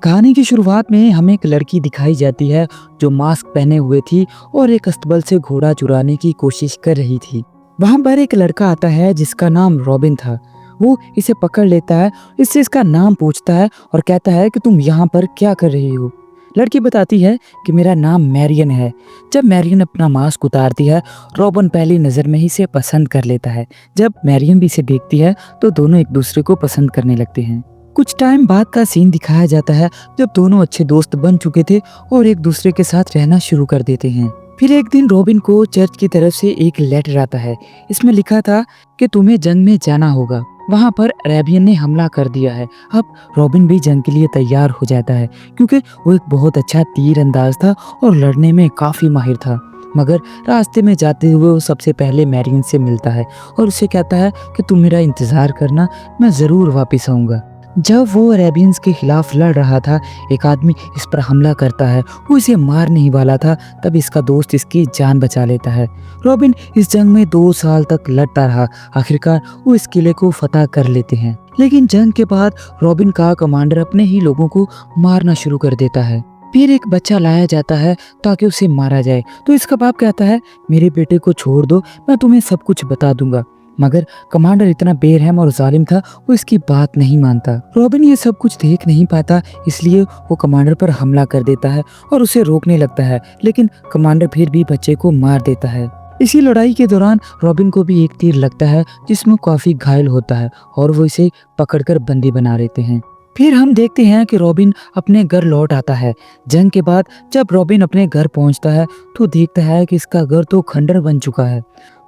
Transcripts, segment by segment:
कहानी की शुरुआत में हमें एक लड़की दिखाई जाती है जो मास्क पहने हुए थी और एक अस्तबल से घोड़ा चुराने की कोशिश कर रही थी। वहां पर एक लड़का आता है जिसका नाम रॉबिन था। वो इसे पकड़ लेता है, इससे इसका नाम पूछता है और कहता है कि तुम यहाँ पर क्या कर रही हो। लड़की बताती है कि मेरा नाम मैरियन है। जब मैरियन अपना मास्क उतारती है, रॉबिन पहली नज़र में ही इसे पसंद कर लेता है। जब मैरियन भी इसे देखती है तो दोनों एक दूसरे को पसंद करने लगते हैं। कुछ टाइम बाद का सीन दिखाया जाता है जब दोनों अच्छे दोस्त बन चुके थे और एक दूसरे के साथ रहना शुरू कर देते हैं। फिर एक दिन रॉबिन को चर्च की तरफ से एक लेटर आता है। इसमें लिखा था कि तुम्हें जंग में जाना होगा। वहां पर अरेबियन ने हमला कर दिया है। अब रॉबिन भी जंग के लिए तैयार हो जाता है क्योंकि वो एक बहुत अच्छा तीर अंदाज था और लड़ने में काफी माहिर था। मगर रास्ते में जाते हुए वो सबसे पहले मैरियन से मिलता है और उसे कहता है कि तुम मेरा इंतजार करना, मैं जरूर वापस आऊंगा। जब वो अरेबियंस के खिलाफ लड़ रहा था, एक आदमी इस पर हमला करता है। वो इसे मार नहीं वाला था, तब इसका दोस्त इसकी जान बचा लेता है। रॉबिन इस जंग में 2 साल तक लड़ता रहा। आखिरकार वो इस किले को फतह कर लेते हैं। लेकिन जंग के बाद रॉबिन का कमांडर अपने ही लोगों को मारना शुरू कर देता है। फिर एक बच्चा लाया जाता है ताकि उसे मारा जाए, तो इसका बाप कहता है मेरे बेटे को छोड़ दो, मैं तुम्हें सब कुछ बता दूंगा। मगर कमांडर इतना बेरहम और जालिम था, वो इसकी बात नहीं मानता। रॉबिन ये सब कुछ देख नहीं पाता, इसलिए वो कमांडर पर हमला कर देता है और उसे रोकने लगता है, लेकिन कमांडर फिर भी बच्चे को मार देता है। इसी लड़ाई के दौरान रॉबिन को भी एक तीर लगता है जिसमें काफी घायल होता है और वो इसे पकड़कर बंदी बना लेते हैं। फिर हम देखते हैं कि रॉबिन अपने घर लौट आता है। जंग के बाद जब रॉबिन अपने घर पहुंचता है तो देखता है कि इसका घर तो खंडर बन चुका है।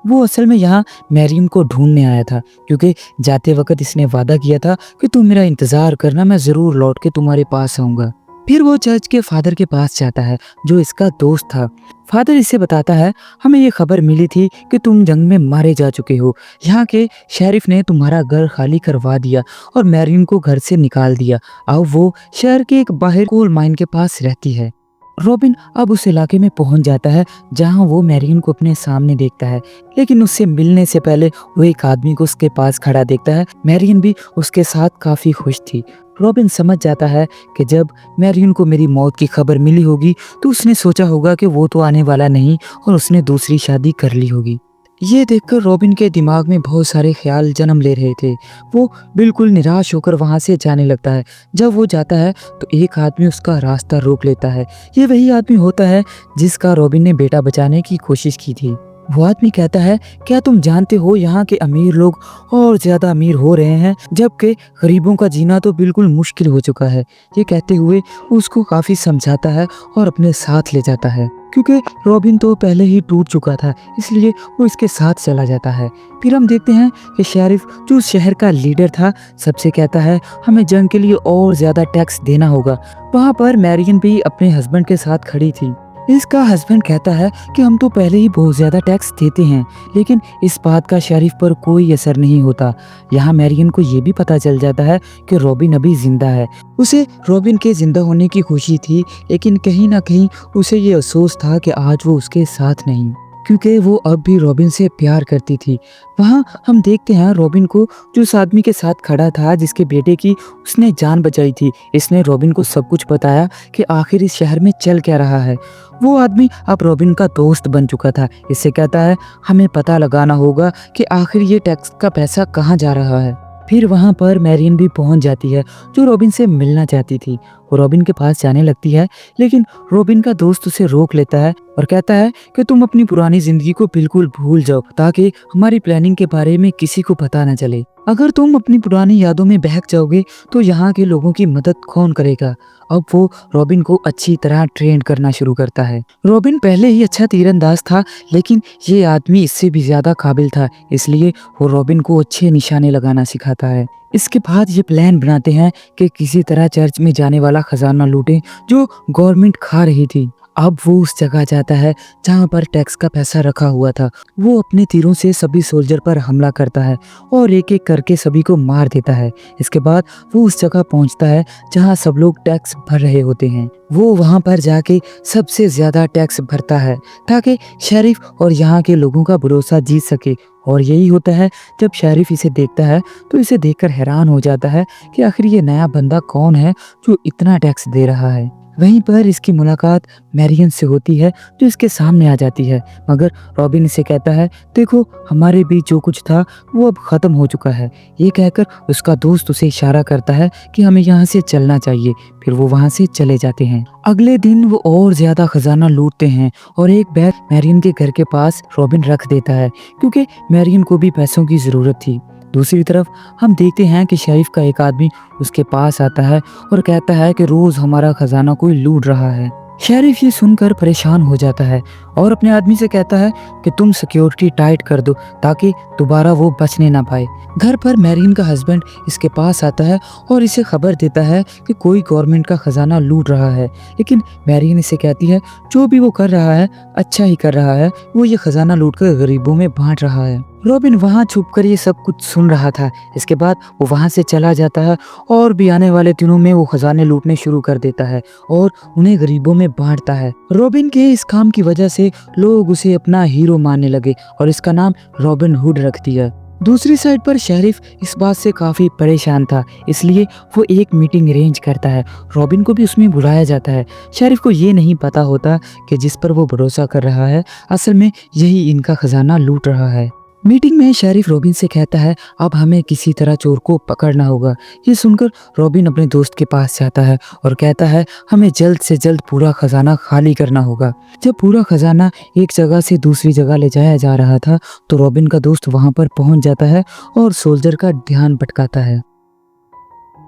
वो असल में यहाँ मैरियन को ढूंढने आया था क्योंकि जाते वक्त इसने वादा किया था कि तुम मेरा इंतजार करना, मैं जरूर लौट के तुम्हारे पास आऊंगा। फिर वो चर्च के फादर के पास जाता है जो इसका दोस्त था। फादर इसे बताता है हमें ये खबर मिली थी कि तुम जंग में मारे जा चुके हो। यहाँ के शेरिफ ने तुम्हारा घर खाली करवा दिया और मैरियन को घर से निकाल दिया। अब वो शहर के एक बाहर कोल माइन के पास रहती है। रॉबिन अब उस इलाके में पहुंच जाता है जहां वो मैरियन को अपने सामने देखता है, लेकिन उससे मिलने से पहले वो एक आदमी को उसके पास खड़ा देखता है। मैरियन भी उसके साथ काफी खुश थी। रॉबिन समझ जाता है कि जब मैरियन को मेरी मौत की खबर मिली होगी तो उसने सोचा होगा कि वो तो आने वाला नहीं और उसने दूसरी शादी कर ली होगी। ये देखकर रॉबिन के दिमाग में बहुत सारे ख्याल जन्म ले रहे थे। वो बिल्कुल निराश होकर वहां से जाने लगता है। जब वो जाता है तो एक आदमी उसका रास्ता रोक लेता है। ये वही आदमी होता है जिसका रॉबिन ने बेटा बचाने की कोशिश की थी। वो आदमी कहता है क्या तुम जानते हो यहाँ के अमीर लोग और ज्यादा अमीर हो रहे हैं जबकि गरीबों का जीना तो बिल्कुल मुश्किल हो चुका है। ये कहते हुए उसको काफी समझाता है और अपने साथ ले जाता है। क्योंकि रॉबिन तो पहले ही टूट चुका था, इसलिए वो इसके साथ चला जाता है। फिर हम देखते हैं कि शेरिफ जो शहर का लीडर था सबसे कहता है हमें जंग के लिए और ज्यादा टैक्स देना होगा। वहाँ पर मैरियन भी अपने हस्बैंड के साथ खड़ी थी। इसका हस्बैंड कहता है कि हम तो पहले ही बहुत ज्यादा टैक्स देते हैं, लेकिन इस बात का शेरिफ पर कोई असर नहीं होता। यहाँ मैरियन को ये भी पता चल जाता है कि रॉबिन अभी जिंदा है। उसे रॉबिन के जिंदा होने की खुशी थी, लेकिन कहीं ना कहीं उसे ये अफसोस था कि आज वो उसके साथ नहीं, क्योंकि वो अब भी रॉबिन से प्यार करती थी। वहाँ हम देखते हैं रॉबिन को जो उस आदमी के साथ खड़ा था जिसके बेटे की उसने जान बचाई थी। इसने रॉबिन को सब कुछ बताया कि आखिर इस शहर में चल क्या रहा है। वो आदमी अब रॉबिन का दोस्त बन चुका था। इससे कहता है हमें पता लगाना होगा कि आखिर ये टैक्स का पैसा कहाँ जा रहा है। फिर वहाँ पर मैरियन भी पहुँच जाती है जो रॉबिन से मिलना चाहती थी। वो रॉबिन के पास जाने लगती है, लेकिन रॉबिन का दोस्त उसे रोक लेता है और कहता है कि तुम अपनी पुरानी जिंदगी को बिल्कुल भूल जाओ ताकि हमारी प्लानिंग के बारे में किसी को पता न चले। अगर तुम अपनी पुरानी यादों में बहक जाओगे तो यहाँ के लोगों की मदद कौन करेगा। अब वो रॉबिन को अच्छी तरह ट्रेन करना शुरू करता है। रॉबिन पहले ही अच्छा तीरंदाज था, लेकिन ये आदमी इससे भी ज्यादा काबिल था, इसलिए वो रॉबिन को अच्छे निशाने लगाना सिखाता है। इसके बाद ये प्लान बनाते हैं कि किसी तरह चर्च में जाने वाला खजाना लूटें जो गवर्नमेंट खा रही थी। अब वो उस जगह जाता है जहाँ पर टैक्स का पैसा रखा हुआ था। वो अपने तीरों से सभी सोल्जर पर हमला करता है और एक एक करके सभी को मार देता है। इसके बाद वो उस जगह पहुँचता है जहाँ सब लोग टैक्स भर रहे होते हैं। वो वहाँ पर जाके सबसे ज्यादा टैक्स भरता है ताकि शेरिफ और यहाँ के लोगों का भरोसा जीत सके। और यही होता है, जब शेरिफ इसे देखता है तो इसे देखकर हैरान हो जाता है कि आखिर ये नया बंदा कौन है जो इतना टैक्स दे रहा है। वहीं पर इसकी मुलाकात मैरियन से होती है जो इसके सामने आ जाती है, मगर रॉबिन इसे कहता है, देखो हमारे बीच जो कुछ था वो अब खत्म हो चुका है। ये कहकर उसका दोस्त उसे इशारा करता है कि हमें यहाँ से चलना चाहिए। फिर वो वहाँ से चले जाते हैं। अगले दिन वो और ज्यादा खजाना लूटते हैं और एक बैग मैरियन के घर के पास रॉबिन रख देता है क्योंकि मैरियन को भी पैसों की जरूरत थी। दूसरी तरफ हम देखते हैं कि शेरिफ का एक आदमी उसके पास आता है और कहता है कि रोज हमारा खजाना कोई लूट रहा है। शेरिफ ये सुनकर परेशान हो जाता है और अपने आदमी से कहता है कि तुम सिक्योरिटी टाइट कर दो ताकि दोबारा वो बचने ना पाए। घर पर मैरियन का हस्बैंड इसके पास आता है और इसे खबर देता है कि कोई गवर्नमेंट का खजाना लूट रहा है, लेकिन मैरियन इसे कहती है जो भी वो कर रहा है अच्छा ही कर रहा है, वो ये खजाना लूटकर गरीबों में बांट रहा है। रॉबिन वहाँ छुपकर ये सब कुछ सुन रहा था। इसके बाद वो वहाँ से चला जाता है और भी आने वाले दिनों में वो खजाने लूटने शुरू कर देता है और उन्हें गरीबों में बांटता है। रॉबिन के इस काम की वजह से लोग उसे अपना हीरो मानने लगे और इसका नाम रॉबिन हुड रख दिया। दूसरी साइड पर शेरिफ इस बात से काफी परेशान था, इसलिए वो एक मीटिंग अरेंज करता है। रॉबिन को भी उसमें बुलाया जाता है। शेरिफ को ये नहीं पता होता कि जिस पर वो भरोसा कर रहा है असल में यही इनका खजाना लूट रहा है। मीटिंग में शेरिफ रॉबिन से कहता है अब हमें किसी तरह चोर को पकड़ना होगा। ये सुनकर रॉबिन अपने दोस्त के पास जाता है और कहता है हमें जल्द से जल्द पूरा खजाना खाली करना होगा। जब पूरा खजाना एक जगह से दूसरी जगह ले जाया जा रहा था तो रॉबिन का दोस्त वहां पर पहुंच जाता है और सोल्जर का ध्यान भटकाता है।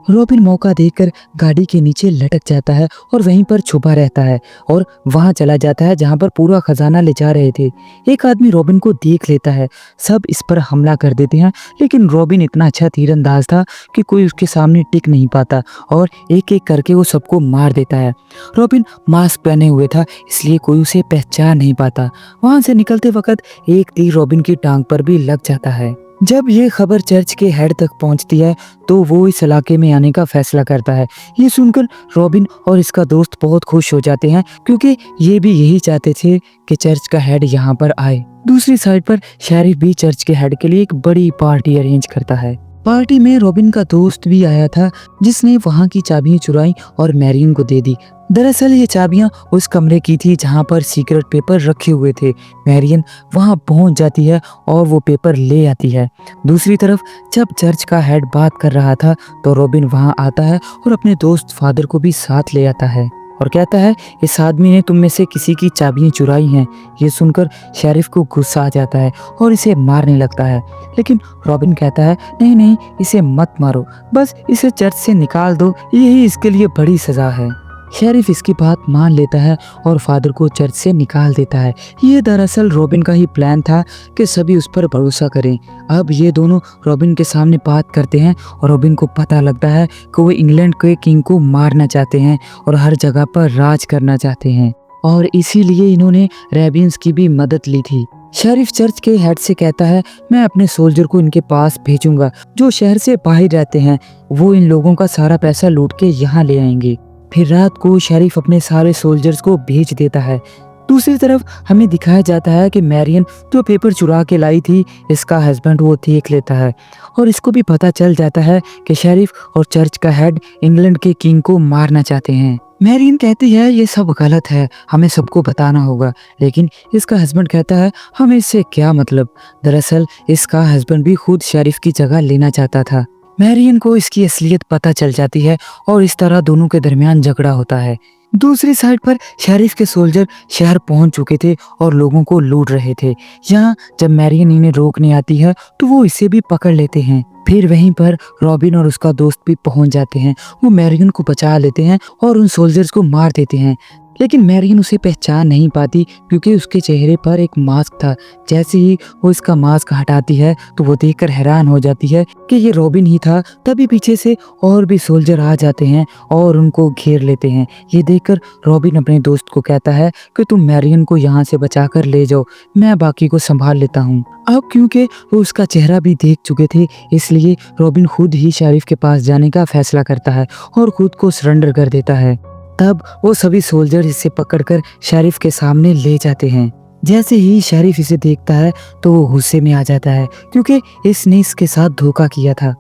रॉबिन मौका देखकर गाड़ी के नीचे लटक जाता है और वहीं पर छुपा रहता है और वहां चला जाता है जहां पर पूरा खजाना ले जा रहे थे। एक आदमी रॉबिन को देख लेता है, सब इस पर हमला कर देते हैं, लेकिन रॉबिन इतना अच्छा तीरंदाज था कि कोई उसके सामने टिक नहीं पाता और एक एक करके वो सबको मार देता है। रॉबिन मास्क पहने हुए था इसलिए कोई उसे पहचान नहीं पाता। वहां से निकलते वक्त एक तीर रॉबिन की टांग पर भी लग जाता है। जब ये खबर चर्च के हेड तक पहुंचती है तो वो इस इलाके में आने का फैसला करता है। ये सुनकर रॉबिन और इसका दोस्त बहुत खुश हो जाते हैं क्योंकि ये भी यही चाहते थे कि चर्च का हेड यहाँ पर आए। दूसरी साइड पर शेरिफ भी चर्च के हेड के लिए एक बड़ी पार्टी अरेंज करता है। पार्टी में रॉबिन का दोस्त भी आया था जिसने वहाँ की चाबियां चुराई और मैरियन को दे दी। दरअसल ये चाबियां उस कमरे की थी जहां पर सीक्रेट पेपर रखे हुए थे। मैरियन वहां पहुंच जाती है और वो पेपर ले आती है। दूसरी तरफ जब चर्च का हेड बात कर रहा था तो रॉबिन वहां आता है और अपने दोस्त फादर को भी साथ ले आता है और कहता है इस आदमी ने तुम में से किसी की चाबियां चुराई हैं। ये सुनकर शेरिफ को गुस्सा आ जाता है और इसे मारने लगता है, लेकिन रॉबिन कहता है नहीं नहीं इसे मत मारो, बस इसे चर्च से निकाल दो, यही इसके लिए बड़ी सजा है। शेरिफ इसकी बात मान लेता है और फादर को चर्च से निकाल देता है। ये दरअसल रॉबिन का ही प्लान था कि सभी उस पर भरोसा करें। अब ये दोनों रॉबिन के सामने बात करते हैं और रॉबिन को पता लगता है कि वो इंग्लैंड के किंग को मारना चाहते हैं और हर जगह पर राज करना चाहते हैं और इसीलिए इन्होंने रेबियंस की भी मदद ली थी। शेरिफ चर्च के हेड से कहता है मैं अपने सोल्जर को इनके पास भेजूंगा जो शहर से बाहर रहते हैं, वो इन लोगों का सारा पैसा लूट के यहाँ ले आएंगे। फिर रात को शेरिफ अपने सारे सोल्जर्स को भेज देता है। दूसरी तरफ हमें दिखाया जाता है कि मैरियन जो पेपर चुरा के लाई थी इसका हस्बैंड वो देख लेता है और इसको भी पता चल जाता है कि शेरिफ और चर्च का हेड इंग्लैंड के किंग को मारना चाहते हैं। मैरियन कहती है ये सब गलत है, हमें सबको बताना होगा, लेकिन इसका हस्बैंड कहता है हमें इससे क्या मतलब। दरअसल इसका हस्बैंड भी खुद शेरिफ की जगह लेना चाहता था। मैरियन को इसकी असलियत पता चल जाती है और इस तरह दोनों के दरमियान झगड़ा होता है। दूसरी साइड पर शेरिफ के सोल्जर शहर पहुंच चुके थे और लोगों को लूट रहे थे। यहाँ जब मैरियन इन्हें रोकने आती है तो वो इसे भी पकड़ लेते हैं। फिर वहीं पर रॉबिन और उसका दोस्त भी पहुंच जाते हैं। वो मैरियन को बचा लेते हैं और उन सोल्जर्स को मार देते हैं, लेकिन मैरियन उसे पहचान नहीं पाती क्योंकि उसके चेहरे पर एक मास्क था। जैसे ही वो इसका मास्क हटाती है तो वो देखकर हैरान हो जाती है कि ये रॉबिन ही था। तभी पीछे से और भी सोल्जर आ जाते हैं और उनको घेर लेते हैं। ये देखकर रॉबिन अपने दोस्त को कहता है कि तुम मैरियन को यहाँ से बचाकर ले जाओ, मैं बाकी को संभाल लेता हूँ। अब क्योंकि वो उसका चेहरा भी देख चुके थे, इसलिए रॉबिन खुद ही शेरिफ के पास जाने का फैसला करता है और खुद को सरेंडर कर देता है। तब वो सभी सोल्जर इसे पकड़कर शेरिफ के सामने ले जाते हैं। जैसे ही शेरिफ इसे देखता है तो वो गुस्से में आ जाता है क्योंकि इसने इसके साथ धोखा किया था।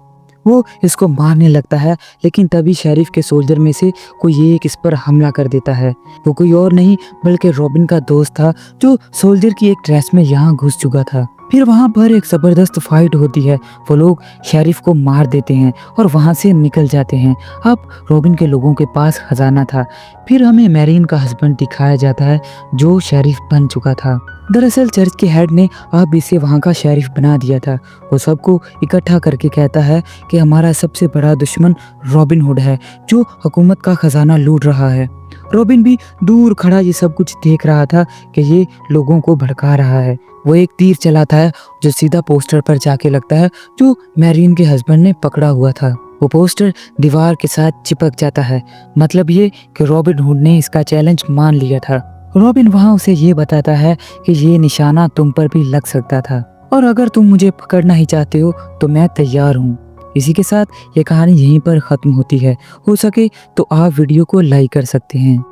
वो इसको मारने लगता है, लेकिन तभी शेरिफ के सोल्जर में से कोई एक इस पर हमला कर देता है। वो कोई और नहीं बल्कि रॉबिन का दोस्त था जो सोल्जर की एक ड्रेस में यहाँ घुस चुका था। फिर वहाँ पर एक जबरदस्त फाइट होती है। वो लोग शेरिफ को मार देते हैं और वहाँ से निकल जाते हैं। अब रॉबिन के लोगों के पास खजाना था। फिर हमें मैरियन का हस्बैंड दिखाया जाता है जो शेरिफ बन चुका था। दरअसल चर्च के हेड ने अब इसे वहाँ का शेरिफ बना दिया था। वो सबको इकट्ठा करके कहता है कि हमारा सबसे बड़ा दुश्मन रॉबिन हुड है जो हुकूमत का खजाना लूट रहा है। रॉबिन भी दूर खड़ा ये सब कुछ देख रहा था कि ये लोगों को भड़का रहा है। वो एक तीर चलाता है जो सीधा पोस्टर पर जाके लगता है जो मैरियन के हस्बैंड ने पकड़ा हुआ था। वो पोस्टर दीवार के साथ चिपक जाता है। मतलब ये कि रॉबिन हुड ने इसका चैलेंज मान लिया था। रॉबिन वहाँ उसे ये बताता है कि ये निशाना तुम पर भी लग सकता था और अगर तुम मुझे पकड़ना ही चाहते हो तो मैं तैयार हूँ। इसी के साथ ये कहानी यहीं पर ख़त्म होती है। हो सके तो आप वीडियो को लाइक कर सकते हैं।